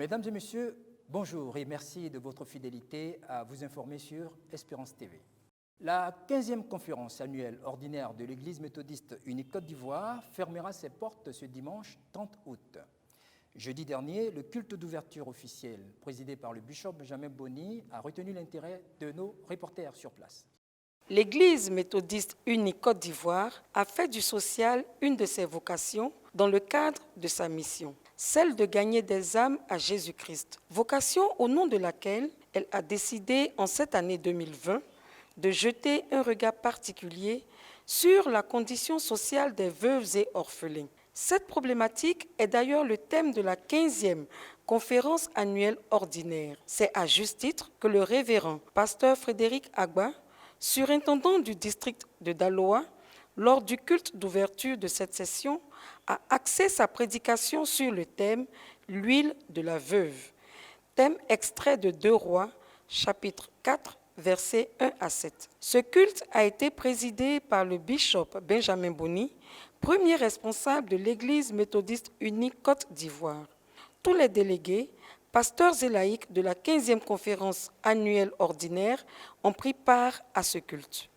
Mesdames et messieurs, bonjour et merci de votre fidélité à vous informer sur Espérance TV. La 15e conférence annuelle ordinaire de l'Église méthodiste unique Côte d'Ivoire fermera ses portes ce dimanche 30 août. Jeudi dernier, le culte d'ouverture officiel, présidé par le bishop Benjamin Boni, a retenu l'intérêt de nos reporters sur place. L'Église méthodiste unique Côte d'Ivoire a fait du social une de ses vocations dans le cadre de sa mission, celle de gagner des âmes à Jésus-Christ, vocation au nom de laquelle elle a décidé en cette année 2020 de jeter un regard particulier sur la condition sociale des veuves et orphelins. Cette problématique est d'ailleurs le thème de la 15e conférence annuelle ordinaire. C'est à juste titre que le révérend pasteur Frédéric Agba, surintendant du district de Daloa, lors du culte d'ouverture de cette session, a axé sa prédication sur le thème « L'huile de la veuve », thème extrait de 2 Rois, chapitre 4, versets 1 à 7. Ce culte a été présidé par le bishop Benjamin Boni, premier responsable de l'Église méthodiste unique Côte d'Ivoire. Tous les délégués, pasteurs et laïcs de la 15e conférence annuelle ordinaire ont pris part à ce culte.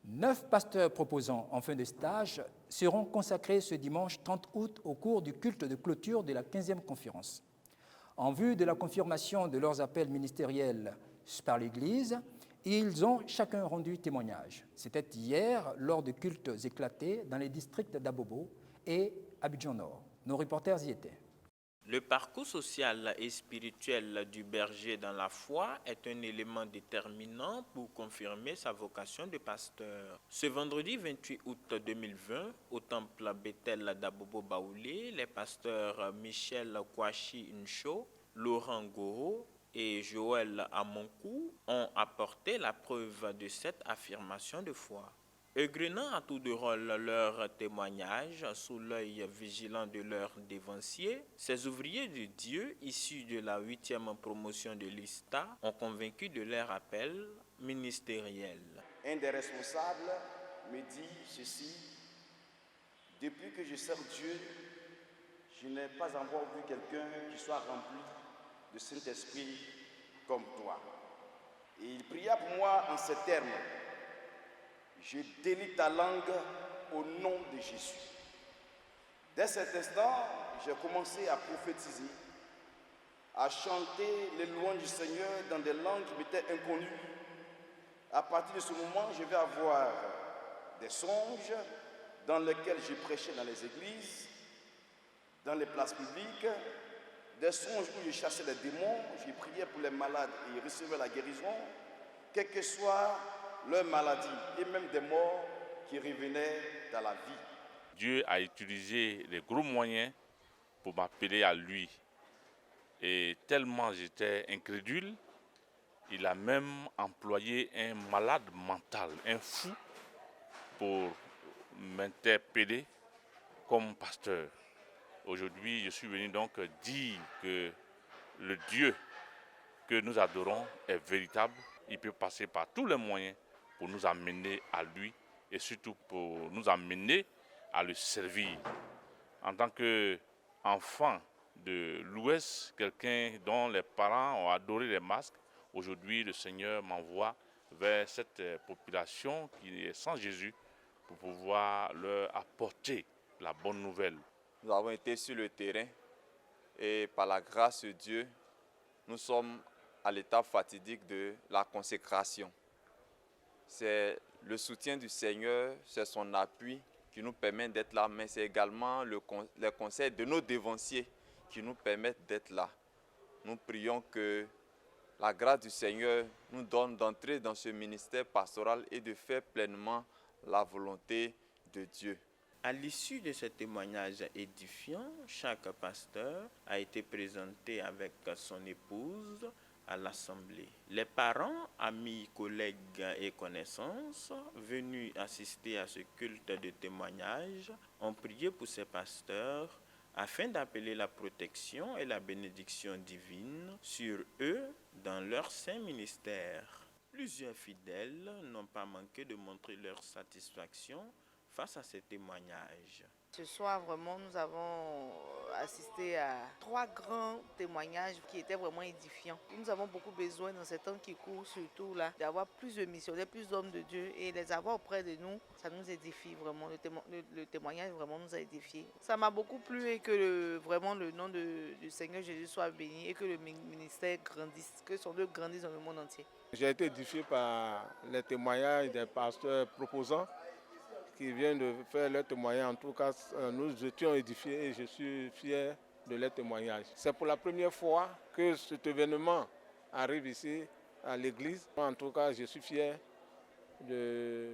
9 pasteurs proposants en fin de stage seront consacrés ce dimanche 30 août au cours du culte de clôture de la 15e conférence. En vue de la confirmation de leurs appels ministériels par l'Église, ils ont chacun rendu témoignage. C'était hier lors de cultes éclatés dans les districts d'Abobo et Abidjan-Nord. Nos reporters y étaient. Le parcours social et spirituel du berger dans la foi est un élément déterminant pour confirmer sa vocation de pasteur. Ce vendredi 28 août 2020, au temple Bethel d'Abobo Baoulé, les pasteurs Michel Kouachi Ncho, Laurent Goro et Joël Amonkou ont apporté la preuve de cette affirmation de foi. Égrenant à tour de rôle leur témoignage sous l'œil vigilant de leurs dévanciers, ces ouvriers de Dieu, issus de la 8e promotion de l'ISTA, ont convaincu de leur appel ministériel. Un des responsables me dit ceci: depuis que je sers Dieu, je n'ai pas encore vu quelqu'un qui soit rempli de Saint-Esprit comme toi. Et il pria pour moi en ces termes: je délie ta langue au nom de Jésus. Dès cet instant, j'ai commencé à prophétiser, à chanter les louanges du Seigneur dans des langues qui m'étaient inconnues. À partir de ce moment, je vais avoir des songes dans lesquels je prêchais dans les églises, dans les places publiques, des songes où je chassais les démons, je priais pour les malades et ils recevaient la guérison, quelle que soit leur maladie, et même des morts qui revenaient dans la vie. Dieu a utilisé les gros moyens pour m'appeler à lui. Et tellement j'étais incrédule, il a même employé un malade mental, un fou, pour m'interpeller comme pasteur. Aujourd'hui, je suis venu donc dire que le Dieu que nous adorons est véritable. Il peut passer par tous les moyens pour nous amener à lui et surtout pour nous amener à le servir. En tant qu'enfant de l'Ouest, quelqu'un dont les parents ont adoré les masques, aujourd'hui le Seigneur m'envoie vers cette population qui est sans Jésus pour pouvoir leur apporter la bonne nouvelle. Nous avons été sur le terrain et par la grâce de Dieu, nous sommes à l'étape fatidique de la consécration. C'est le soutien du Seigneur, c'est son appui qui nous permet d'être là, mais c'est également les conseils de nos dévanciers qui nous permettent d'être là. Nous prions que la grâce du Seigneur nous donne d'entrer dans ce ministère pastoral et de faire pleinement la volonté de Dieu. À l'issue de ce témoignage édifiant, chaque pasteur a été présenté avec son épouse à l'Assemblée. Les parents, amis, collègues et connaissances venus assister à ce culte de témoignage ont prié pour ces pasteurs afin d'appeler la protection et la bénédiction divine sur eux dans leur saint ministère. Plusieurs fidèles n'ont pas manqué de montrer leur satisfaction face à ces témoignages. Ce soir, vraiment, nous avons assisté à 3 grands témoignages qui étaient vraiment édifiants. Nous avons beaucoup besoin dans ces temps qui courent, surtout là, d'avoir plus de missionnaires, plus d'hommes de Dieu et les avoir auprès de nous, ça nous édifie vraiment. Le témoignage vraiment nous a édifiés. Ça m'a beaucoup plu et que vraiment le nom du Seigneur Jésus soit béni et que le ministère grandisse, que son œuvre grandisse dans le monde entier. J'ai été édifié par les témoignages des pasteurs proposants qui viennent de faire leur témoignage. En tout cas, nous étions édifiés et je suis fier de leur témoignage. C'est pour la première fois que cet événement arrive ici à l'église. En tout cas, je suis fier de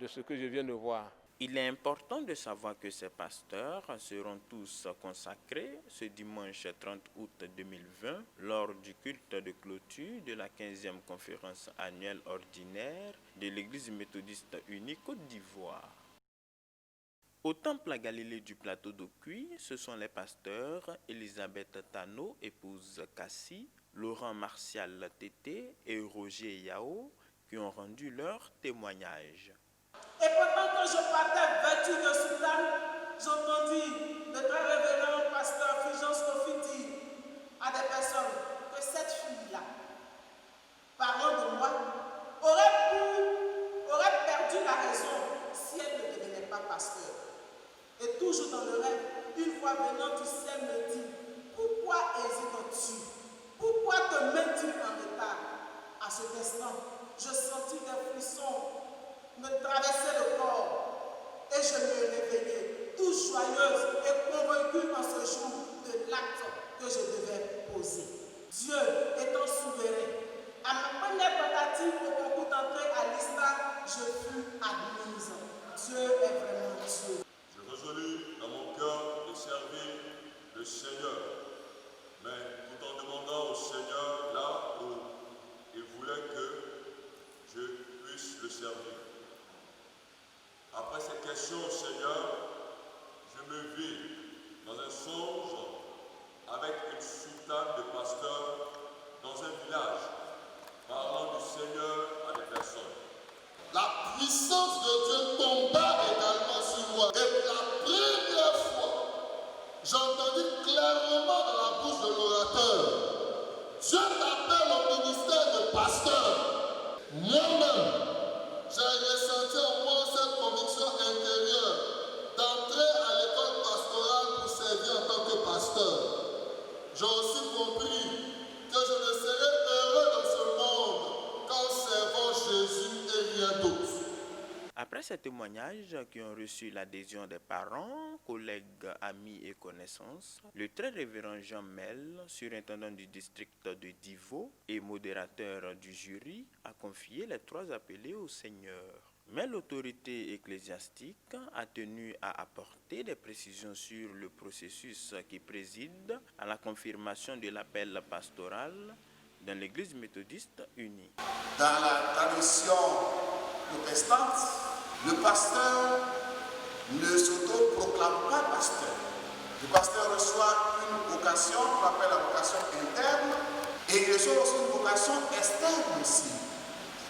ce que je viens de voir. Il est important de savoir que ces pasteurs seront tous consacrés ce dimanche 30 août 2020 lors du culte de clôture de la 15e conférence annuelle ordinaire de l'Église méthodiste unie Côte d'Ivoire. Au temple à Galilée du plateau d'Ocuy, ce sont les pasteurs Elisabeth Tano, épouse Cassie, Laurent Martial Tété et Roger Yao qui ont rendu leur témoignage. Et pendant que je partais vêtu de soutane, j'entendis le très révérend pasteur Fulgence Kofi dire à des personnes que cette fille-là, parlant de moi, aurait perdu la raison si elle ne devenait pas pasteur. Et toujours dans le rêve, une voix venant du ciel me dit, pourquoi hésites-tu? Pourquoi te mets-tu en retard? À cet instant, je sentis des frissons me traverser le corps et je me réveillai, toute joyeuse et convaincue en ce jour de l'acte que je devais poser. Dieu étant souverain, à ma première tentative au concours d'entrée à l'ISTA, je fus admise. Dieu est vraiment Dieu. Je résolus dans mon cœur de servir le Seigneur, mais tout en demandant au Seigneur là où il voulait que je puisse le servir. Après cette question au Seigneur, je me vis dans un songe avec une soutane de pasteur dans un village, parlant du Seigneur à des personnes. La puissance de Dieu tomba également sur moi. Et la première fois, j'entendis clairement dans la bouche de l'orateur, Dieu t'appelle au ministère de pasteur. Moi-même, j'ai ressenti en moi cette conviction intérieure d'entrer à l'école pastorale pour servir en tant que pasteur. J'ai aussi compris que je ne serais heureux dans ce monde qu'en servant Jésus et rien d'autre. Après ces témoignages qui ont reçu l'adhésion des parents, collègues, amis et connaissances, le très révérend Jean Mel, surintendant du district de Divo et modérateur du jury, a confié les 3 appelés au Seigneur. Mais l'autorité ecclésiastique a tenu à apporter des précisions sur le processus qui préside à la confirmation de l'appel pastoral dans l'Église méthodiste unie. Dans la tradition protestante, le pasteur ne s'auto-proclame pas pasteur. Le pasteur reçoit une vocation qu'on appelle la vocation interne et il reçoit aussi une vocation externe aussi,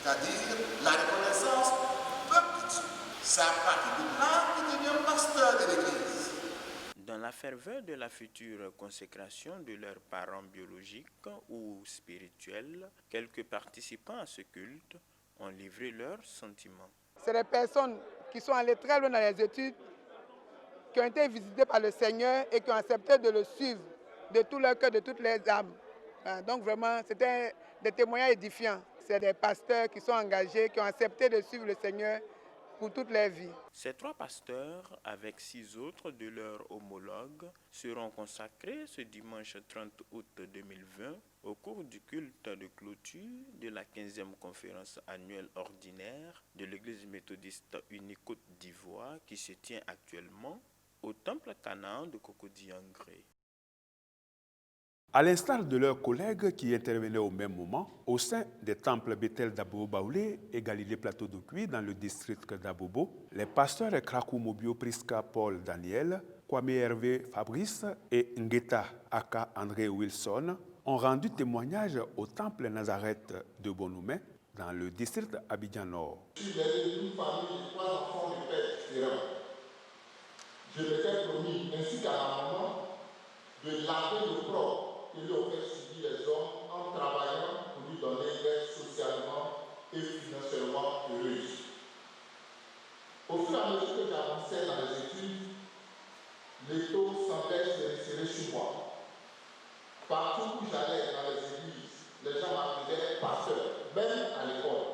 c'est-à-dire la reconnaissance du peuple de Dieu. C'est à partir de là qu'il devient pasteur de l'Église. Dans la ferveur de la future consécration de leurs parents biologiques ou spirituels, quelques participants à ce culte ont livré leurs sentiments. C'est des personnes qui sont allées très loin dans les études, qui ont été visitées par le Seigneur et qui ont accepté de le suivre de tout leur cœur, de toutes leurs âmes. Donc vraiment, c'était des témoignages édifiants. C'est des pasteurs qui sont engagés, qui ont accepté de suivre le Seigneur pour toute leur vie. Ces 3 pasteurs, avec 6 autres de leurs homologues, seront consacrés ce dimanche 30 août 2020 au cours du culte de clôture de la 15e conférence annuelle ordinaire de l'Église méthodiste unie Côte d'Ivoire qui se tient actuellement au temple Canaan de Cocody-Angré. À l'instar de leurs collègues qui intervenaient au même moment, au sein des temples Bethel d'Abo-Baoulé et Galilée Plateau d'Ocuy dans le district d'Abobo, les pasteurs Krakou Mobio Priska Paul Daniel, Kwame Hervé Fabrice et Ngeta Aka André Wilson ont rendu témoignage au temple Nazareth de Bonoumé dans le district Abidjan Nord. Je suis l'aîné d'une famille de 3 enfants du père différents. je m'étais promis, ainsi qu'à la maman, de laver le propre que lui ont fait subir les hommes en travaillant pour lui donner une aide socialement et financièrement heureuse. Au fur et à mesure que j'avançais dans les études, l'étau semblait se resserrer sur moi. Partout où j'allais dans les églises, les gens m'appelaient pasteur, même à l'école.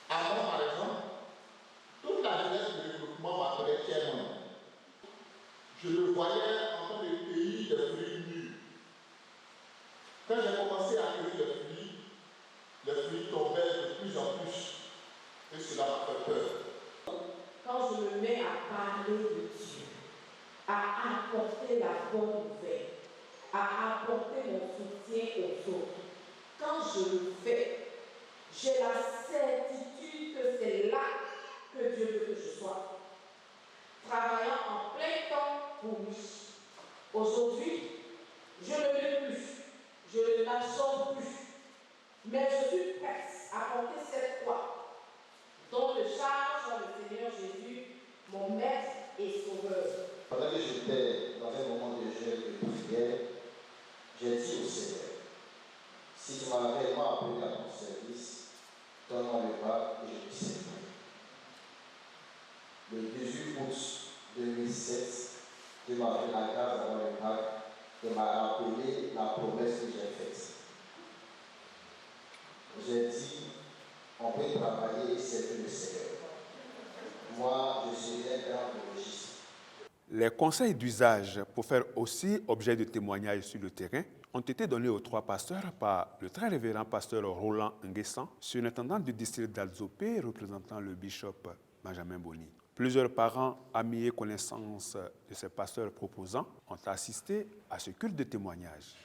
Avant, par exemple, toute la jeunesse de regroupement m'appelait Tiens-moi. Je le voyais en train de cueillir des fruits mûrs. Quand j'ai commencé à cueillir les fruits tombaient de plus en plus. Et cela m'a fait peur. Quand je me mets à parler de Dieu, à apporter la bonne nouvelle, à apporter mon soutien aux autres, quand je le fais, j'ai la certitude que c'est là que Dieu veut que je sois. Travaillant en plein temps pour lui. Aujourd'hui, je ne l'ai plus, je ne l'absorbe plus, mais je suis prête à porter cette croix dont le charge dans le Seigneur Jésus, mon maître et sauveur. Pendant que j'étais dans un moment de jeûne et de prière, j'ai dit au Seigneur, si tu m'as réellement appelé à ton service, donne-moi le pas et je te servirai. Le 18 août 2007, Dieu m'a fait la grâce d'avoir le bac et m'a rappelé la promesse que j'ai faite. J'ai dit, on peut travailler et servir le Seigneur. Moi, je suis un grand biologiste. Les conseils d'usage pour faire aussi objet de témoignage sur le terrain ont été donnés aux 3 pasteurs par le très révérend pasteur Roland Nguessan, surintendant du district d'Alzopé, représentant le bishop Benjamin Boni. Plusieurs parents, amis et connaissances de ces pasteurs proposants ont assisté à ce culte de témoignage.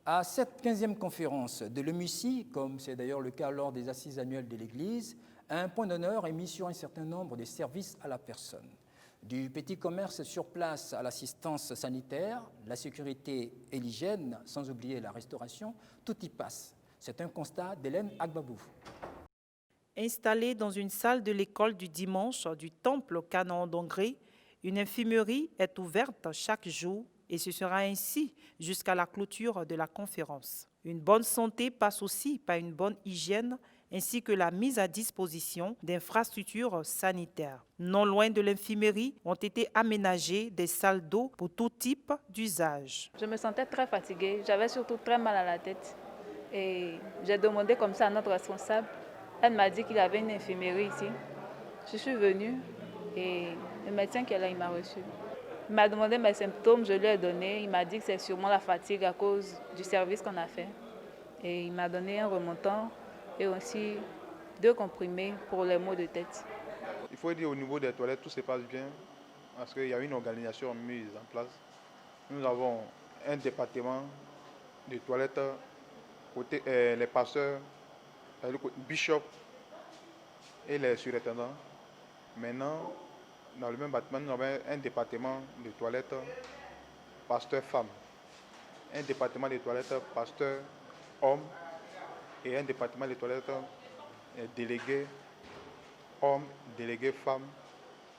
À cette 15e conférence de l'EMUCI, comme c'est d'ailleurs le cas lors des assises annuelles de l'Église, un point d'honneur est mis sur un certain nombre de services à la personne. Du petit commerce sur place à l'assistance sanitaire, la sécurité et l'hygiène, sans oublier la restauration, tout y passe. C'est un constat d'Hélène Agbabou. Installée dans une salle de l'école du dimanche du temple Canon d'Angré, une infirmerie est ouverte chaque jour et ce sera ainsi jusqu'à la clôture de la conférence. Une bonne santé passe aussi par une bonne hygiène ainsi que la mise à disposition d'infrastructures sanitaires. Non loin de l'infirmerie ont été aménagées des salles d'eau pour tout type d'usage. Je me sentais très fatiguée, j'avais surtout très mal à la tête et j'ai demandé comme ça à notre responsable. Elle m'a dit qu'il y avait une infirmerie ici. Je suis venue et le médecin qui est là, il m'a reçu. Il m'a demandé mes symptômes, je lui ai donné. Il m'a dit que c'est sûrement la fatigue à cause du service qu'on a fait. Et il m'a donné un remontant et aussi 2 comprimés pour les maux de tête. Il faut dire au niveau des toilettes, tout se passe bien parce qu'il y a une organisation mise en place. Nous avons un département de toilettes côté les pasteurs, le bishop et les surintendants. Maintenant, dans le même bâtiment, nous avons un département de toilettes pasteur-femme, un département de toilettes pasteur-homme et un département de toilettes délégué homme, délégué femme.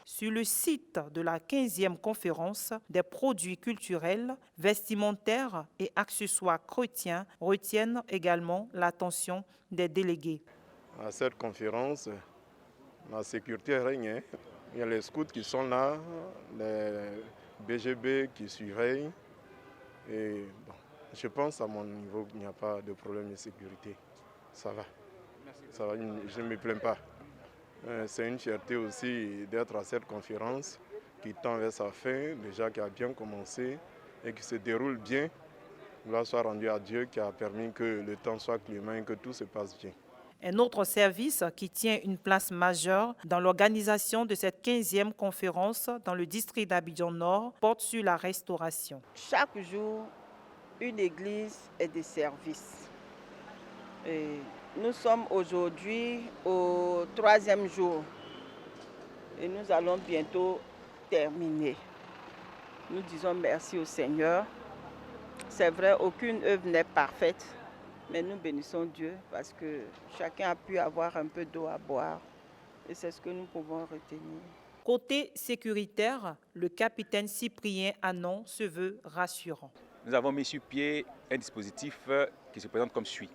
Sur le site de la 15e conférence, des produits culturels, vestimentaires et accessoires chrétiens retiennent également l'attention des délégués. À cette conférence, la sécurité règne. Il y a les scouts qui sont là, les BGB qui surveillent. Et bon, je pense à mon niveau qu'il n'y a pas de problème de sécurité. Ça va. Ça va, je ne me plains pas. C'est une fierté aussi d'être à cette conférence qui tend vers sa fin, déjà qui a bien commencé et qui se déroule bien. Gloire soit rendue à Dieu qui a permis que le temps soit clément et que tout se passe bien. Un autre service qui tient une place majeure dans l'organisation de cette 15e conférence dans le district d'Abidjan Nord porte sur la restauration. Chaque jour, une église et des services. Et nous sommes aujourd'hui au 3e jour et nous allons bientôt terminer. Nous disons merci au Seigneur. C'est vrai, aucune œuvre n'est parfaite, mais nous bénissons Dieu parce que chacun a pu avoir un peu d'eau à boire et c'est ce que nous pouvons retenir. Côté sécuritaire, le capitaine Cyprien Anon se veut rassurant. Nous avons mis sur pied un dispositif qui se présente comme suit.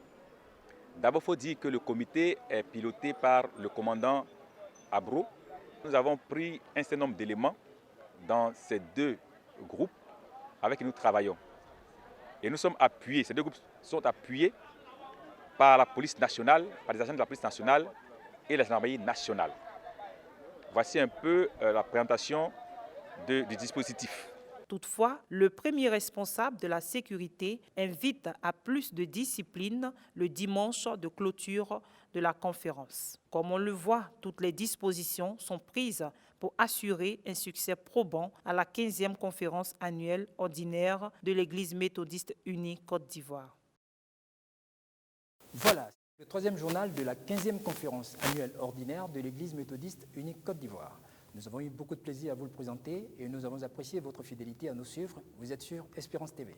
D'abord, il faut dire que le comité est piloté par le commandant Abro. Nous avons pris un certain nombre d'éléments dans ces deux groupes avec qui nous travaillons. Et nous sommes appuyés, ces deux groupes sont appuyés par la police nationale, par des agents de la police nationale et la gendarmerie nationale. Voici un peu la présentation du dispositif. Toutefois, le premier responsable de la sécurité invite à plus de discipline le dimanche de clôture de la conférence. Comme on le voit, toutes les dispositions sont prises pour assurer un succès probant à la 15e conférence annuelle ordinaire de l'Église méthodiste unie Côte d'Ivoire. Voilà, le troisième journal de la 15e conférence annuelle ordinaire de l'Église méthodiste unie Côte d'Ivoire. Nous avons eu beaucoup de plaisir à vous le présenter et nous avons apprécié votre fidélité à nous suivre. Vous êtes sur Espérance TV.